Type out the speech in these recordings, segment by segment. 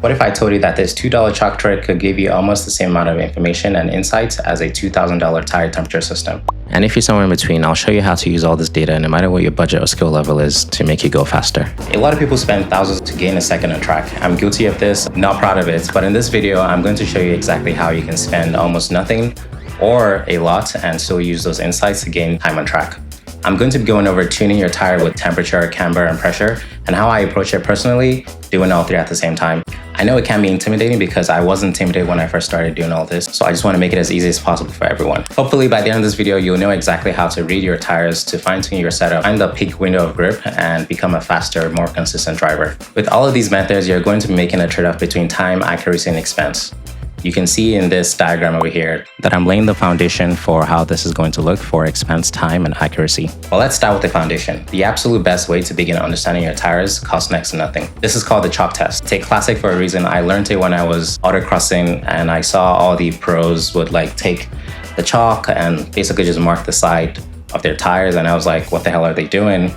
What if I told you that this $2 chalk trick could give you almost the same amount of information and insights as a $2,000 tire temperature system? And if you're somewhere in between, I'll show you how to use all this data no matter what your budget or skill level is to make you go faster. A lot of people spend thousands to gain a second on track. I'm guilty of this, not proud of it, but in this video, I'm going to show you exactly how you can spend almost nothing or a lot and still use those insights to gain time on track. I'm going to be going over tuning your tire with temperature, camber, and pressure, and how I approach it personally, doing all three at the same time. I know it can be intimidating because I was intimidated when I first started doing all this, so I just want to make it as easy as possible for everyone. Hopefully by the end of this video, you'll know exactly how to read your tires to fine-tune your setup, find the peak window of grip, and become a faster, more consistent driver. With all of these methods, you're going to be making a trade-off between time, accuracy, and expense. You can see in this diagram over here that I'm laying the foundation for how this is going to look for expense, time, and accuracy. Well, let's start with the foundation. The absolute best way to begin understanding your tires costs next to nothing. This is called the chalk test. It's a classic for a reason. I learned it when I was autocrossing and I saw all the pros would like take the chalk and basically just mark the side of their tires. And I was like, what the hell are they doing?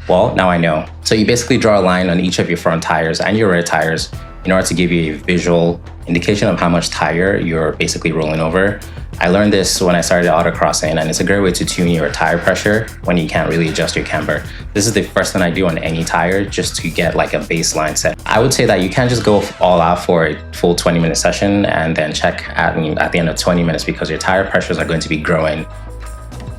Well, now I know. So you basically draw a line on each of your front tires and your rear tires in order to give you a visual indication of how much tire you're basically rolling over. I learned this when I started autocrossing, and it's a great way to tune your tire pressure when you can't really adjust your camber. This is the first thing I do on any tire just to get like a baseline set. I would say that you can't just go all out for a full 20-minute session and then check at the end of 20 minutes because your tire pressures are going to be growing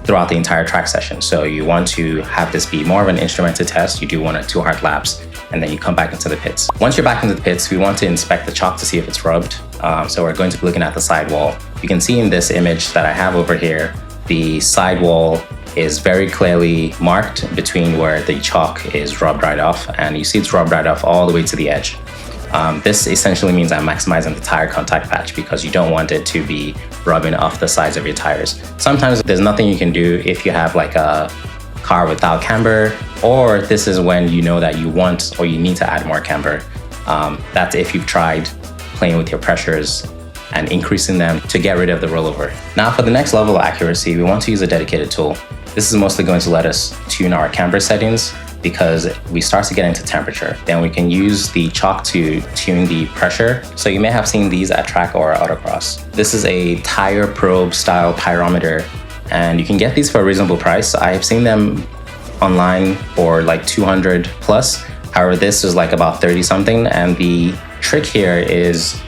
throughout the entire track session. So you want to have this be more of an instrumented test. You do 1 or 2 hard laps, and then you come back into the pits. Once you're back into the pits, we want to inspect the chalk to see if it's rubbed. So we're going to be looking at the sidewall. You can see in this image that I have over here, the sidewall is very clearly marked between where the chalk is rubbed right off, and you see it's rubbed right off all the way to the edge. This essentially means I'm maximizing the tire contact patch because you don't want it to be rubbing off the sides of your tires. Sometimes there's nothing you can do if you have like a car without camber, or this is when you know that you want or you need to add more camber. That's if you've tried playing with your pressures and increasing them to get rid of the rollover. Now for the next level of accuracy, we want to use a dedicated tool. This is mostly going to let us tune our camber settings because we start to get into temperature. Then we can use the chalk to tune the pressure. So you may have seen these at track or autocross. This is a tire probe style pyrometer, and you can get these for a reasonable price. I have seen them online for like 200 plus. However, this is like about 30 something. And the trick here is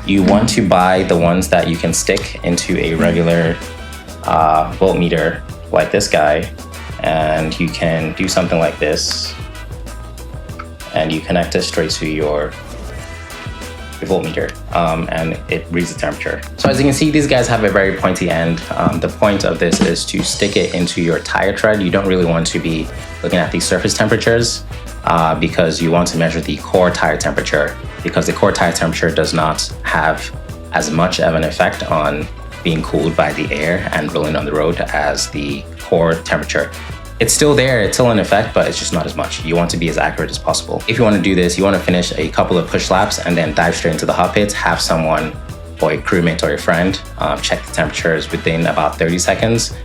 you want to buy the ones that you can stick into a regular voltmeter like this guy. And you can do something like this, and you connect it straight to your voltmeter, and it reads the temperature. So as you can see, these guys have a very pointy end. The point of this is to stick it into your tire tread. You don't really want to be looking at these surface temperatures because you want to measure the core tire temperature, because the core tire temperature does not have as much of an effect on being cooled by the air and rolling on the road as the core temperature. It's still there, it's still in effect, but it's just not as much. You want to be as accurate as possible. If you want to do this, you want to finish a couple of push laps and then dive straight into the hot pits, have someone or a crewmate or a friend check the temperatures within about 30 seconds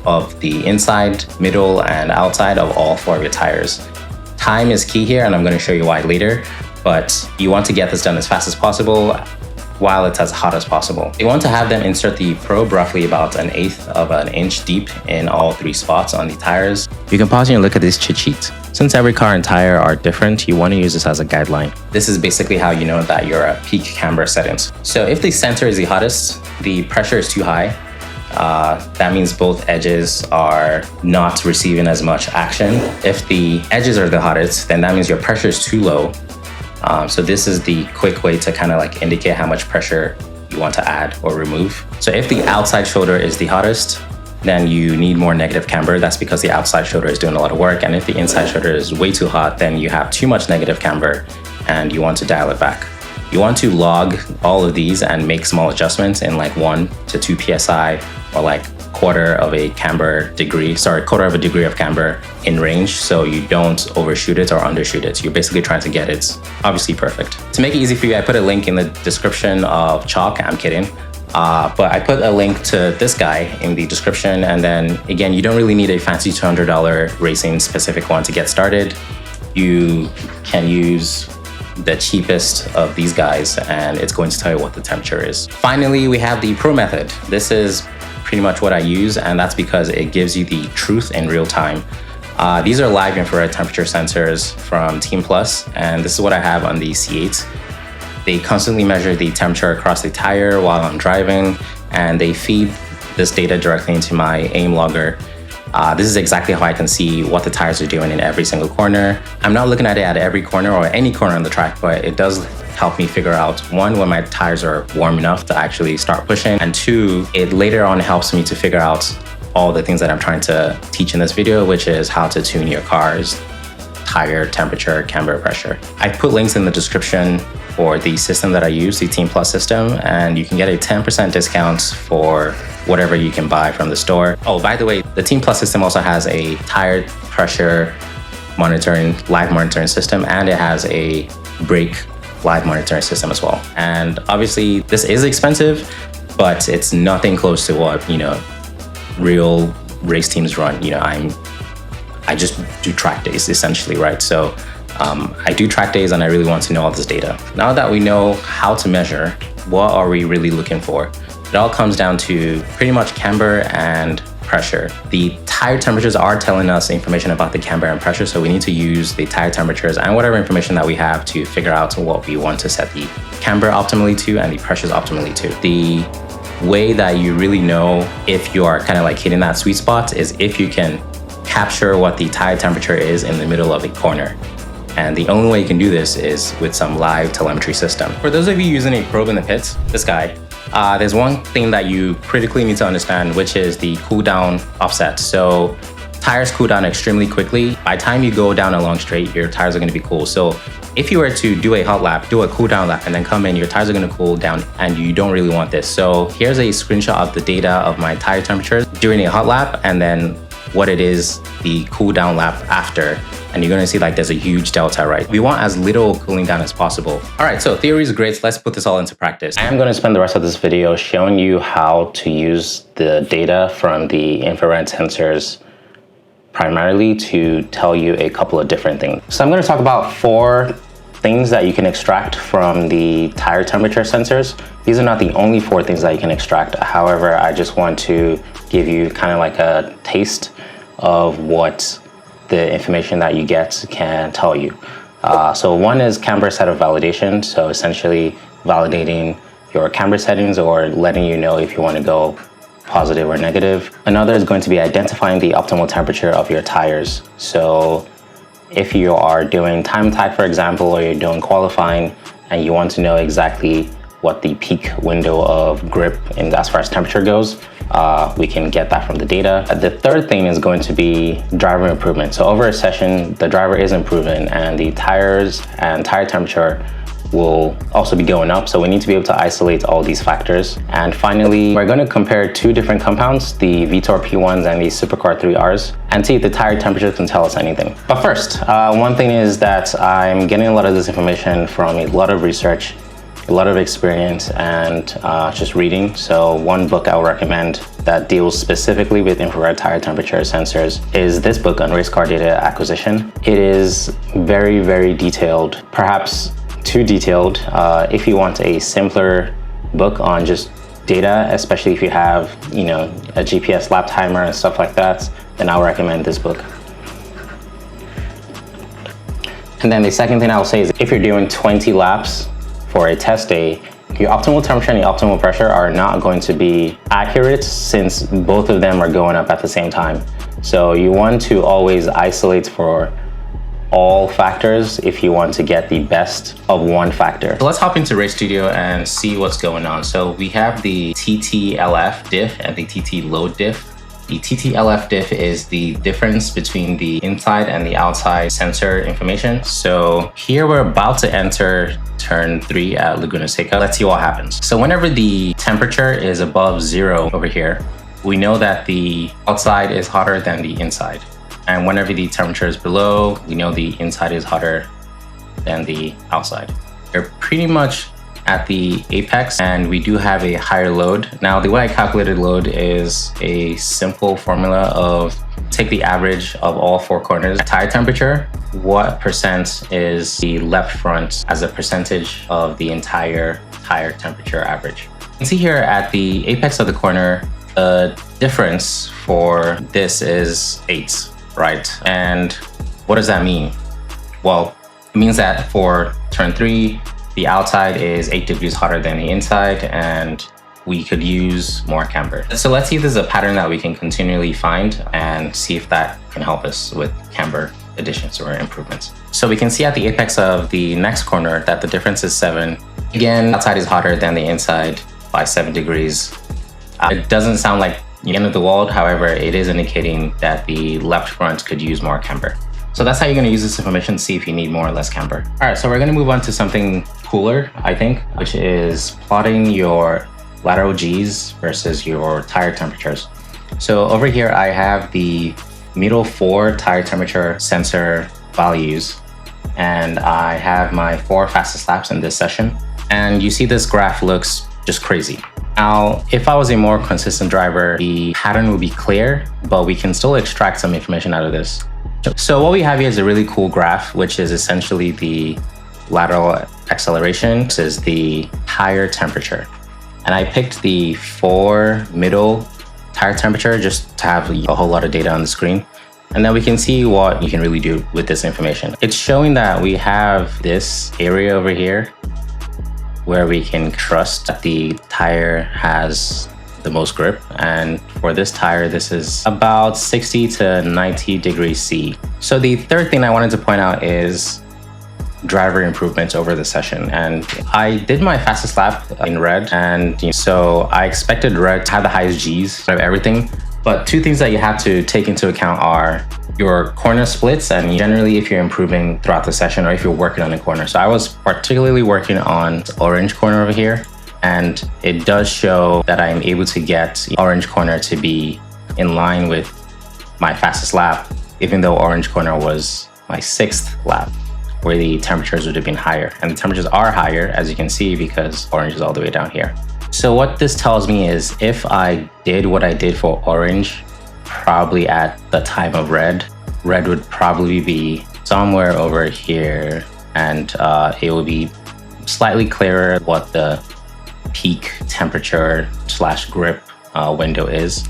of the inside, middle, and outside of all 4 of your tires. Time is key here, and I'm going to show you why later, but you want to get this done as fast as possible while it's as hot as possible. You want to have them insert the probe roughly about 1/8 of an inch deep in all 3 spots on the tires. You can pause and look at this cheat sheet. Since every car and tire are different, you want to use this as a guideline. This is basically how you know that you're at peak camber settings. So if the center is the hottest, the pressure is too high. That means both edges are not receiving as much action. If the edges are the hottest, then that means your pressure is too low. So this is the quick way to kind of like indicate how much pressure you want to add or remove. So if the outside shoulder is the hottest, then you need more negative camber. That's because the outside shoulder is doing a lot of work. And if the inside shoulder is way too hot, then you have too much negative camber and you want to dial it back. You want to log all of these and make small adjustments in like 1 to 2 PSI or like quarter of a degree of camber in range, so you don't overshoot it or undershoot it. You're basically trying to get it obviously perfect. To make it easy for you, I put a link in the description of chalk. I'm kidding. But I put a link to this guy in the description. And then again, you don't really need a fancy $200 racing specific one to get started. You can use the cheapest of these guys, and it's going to tell you what the temperature is. Finally, we have the Pro method. This is pretty much what I use, and that's because it gives you the truth in real time. These are live infrared temperature sensors from Team Plus, and this is what I have on the C8. They constantly measure the temperature across the tire while I'm driving, and they feed this data directly into my aim logger. This is exactly how I can see what the tires are doing in every single corner. I'm not looking at it at every corner or any corner on the track, but it does help me figure out, one, when my tires are warm enough to actually start pushing, and two, it later on helps me to figure out all the things that I'm trying to teach in this video, which is how to tune your car's tire temperature, camber pressure. I put links in the description for the system that I use, the Team Plus system, and you can get a 10% discount for whatever you can buy from the store. Oh, by the way, the Team Plus system also has a tire pressure monitoring, live monitoring system, and it has a brake live monitoring system as well. And obviously this is expensive, but it's nothing close to what, real race teams run. I just do track days essentially, right? So I do track days and I really want to know all this data. Now that we know how to measure, what are we really looking for? It all comes down to pretty much camber and pressure. The tire temperatures are telling us information about the camber and pressure, so we need to use the tire temperatures and whatever information that we have to figure out what we want to set the camber optimally to and the pressures optimally to. The way that you really know if you are kind of like hitting that sweet spot is if you can capture what the tire temperature is in the middle of a corner. And the only way you can do this is with some live telemetry system. For those of you using a probe in the pits, this guy, there's one thing that you critically need to understand, which is the cool down offset. So tires cool down extremely quickly. By the time you go down a long straight, your tires are going to be cool. So if you were to do a hot lap, do a cool down lap, and then come in, your tires are going to cool down, and you don't really want this. So here's a screenshot of the data of my tire temperatures during a hot lap, and then what it is the cool down lap after. And you're gonna see like there's a huge delta, right? We want as little cooling down as possible. All right, so theory is great. Let's put this all into practice. I am gonna spend the rest of this video showing you how to use the data from the infrared sensors primarily to tell you a couple of different things. So I'm gonna talk about 4 things that you can extract from the tire temperature sensors. These are not the only 4 things that you can extract. However, I just want to give you kind of like a taste of what the information that you get can tell you. So one is camber setup validation. So essentially validating your camber settings or letting you know if you want to go positive or negative. Another is going to be identifying the optimal temperature of your tires. So if you are doing time attack, for example, or you're doing qualifying and you want to know exactly what the peak window of grip in as far as temperature goes, we can get that from the data. The third thing is going to be driver improvement. So over a session, the driver is improving and the tires and tire temperature will also be going up. So we need to be able to isolate all these factors. And finally, we're going to compare 2 different compounds, the Vitor P1s and the Supercar 3Rs, and see if the tire temperature can tell us anything. But first, one thing is that I'm getting a lot of this information from a lot of research, a lot of experience, and just reading. So one book I'll recommend that deals specifically with infrared tire temperature sensors is this book on race car data acquisition. It is very, very detailed, perhaps too detailed. If you want a simpler book on just data, especially if you have, a GPS lap timer and stuff like that, then I'll recommend this book. And then the second thing I'll say is if you're doing 20 laps for a test day, your optimal temperature and the optimal pressure are not going to be accurate since both of them are going up at the same time. So you want to always isolate for all factors if you want to get the best of one factor. So let's hop into Race Studio and see what's going on. So we have the TTLF diff and the TT load diff. The TTLF diff is the difference between the inside and the outside sensor information. So here we're about to enter turn 3 at Laguna Seca. Let's see what happens. So whenever the temperature is above 0 over here, we know that the outside is hotter than the inside. And whenever the temperature is below, we know the inside is hotter than the outside. We're pretty much at the apex and we do have a higher load. Now, the way I calculated load is a simple formula of take the average of all 4 corners, tire temperature, what percent is the left front as a percentage of the entire tire temperature average. You can see here at the apex of the corner, the difference for this is 8, right? And what does that mean? Well, it means that for turn 3, the outside is 8 degrees hotter than the inside, and we could use more camber. So let's see if there's a pattern that we can continually find and see if that can help us with camber additions or improvements. So we can see at the apex of the next corner that the difference is 7. Again, outside is hotter than the inside by 7 degrees. It doesn't sound like the end of the world. However, it is indicating that the left front could use more camber. So that's how you're going to use this information to see if you need more or less camber. All right, so we're going to move on to something cooler, I think, which is plotting your lateral Gs versus your tire temperatures. So over here, I have the middle 4 tire temperature sensor values, and I have my 4 fastest laps in this session. And you see this graph looks just crazy. Now, if I was a more consistent driver, the pattern would be clear, but we can still extract some information out of this. So what we have here is a really cool graph, which is essentially the lateral acceleration versus the tire temperature. And I picked the 4 middle tire temperature just to have a whole lot of data on the screen. And then we can see what you can really do with this information. It's showing that we have this area over here where we can trust that the tire has the most grip. And for this tire, this is about 60 to 90 degrees C. So the third thing I wanted to point out is driver improvements over the session. And I did my fastest lap in red. And so I expected red to have the highest Gs of everything. But 2 things that you have to take into account are your corner splits, and generally if you're improving throughout the session or if you're working on a corner. So I was particularly working on the orange corner over here, and it does show that I'm able to get the orange corner to be in line with my fastest lap, even though orange corner was my 6th lap, where the temperatures would have been higher. And the temperatures are higher, as you can see, because orange is all the way down here. So what this tells me is if I did what I did for orange, probably at the time of red would probably be somewhere over here, and it will be slightly clearer what the peak temperature / grip window is.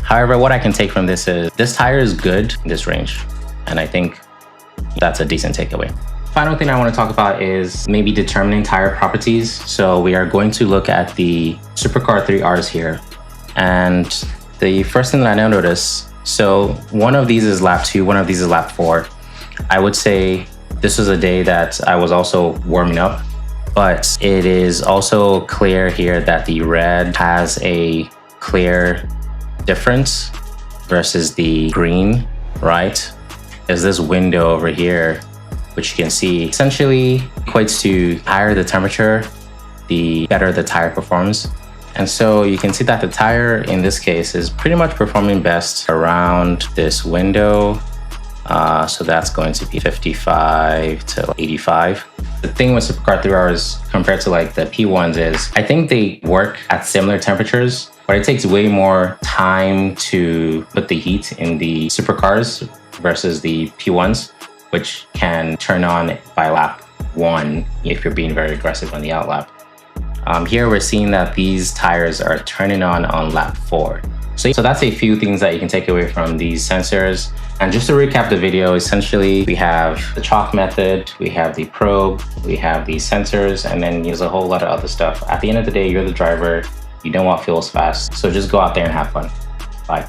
However, what I can take from this is this tire is good in this range, and I think that's a decent takeaway. Final thing I want to talk about is maybe determining tire properties. So we are going to look at the Supercar 3Rs here. And the first thing that I notice, so one of these is lap 2, one of these is lap 4. I would say this was a day that I was also warming up, but it is also clear here that the red has a clear difference versus the green, right? There's this window over here, which you can see essentially equates to the higher the temperature, the better the tire performs. And so you can see that the tire in this case is pretty much performing best around this window. So that's going to be 55 to 85. The thing with Supercar 3Rs compared to like the P1s is I think they work at similar temperatures, but it takes way more time to put the heat in the Supercars versus the P1s, which can turn on by lap 1 if you're being very aggressive on the out lap. Here we're seeing that these tires are turning on lap 4. So that's a few things that you can take away from these sensors. And just to recap the video, essentially we have the chalk method, we have the probe, we have the sensors, and then there's a whole lot of other stuff. At the end of the day, you're the driver, you know what feels fast. So just go out there and have fun. Bye.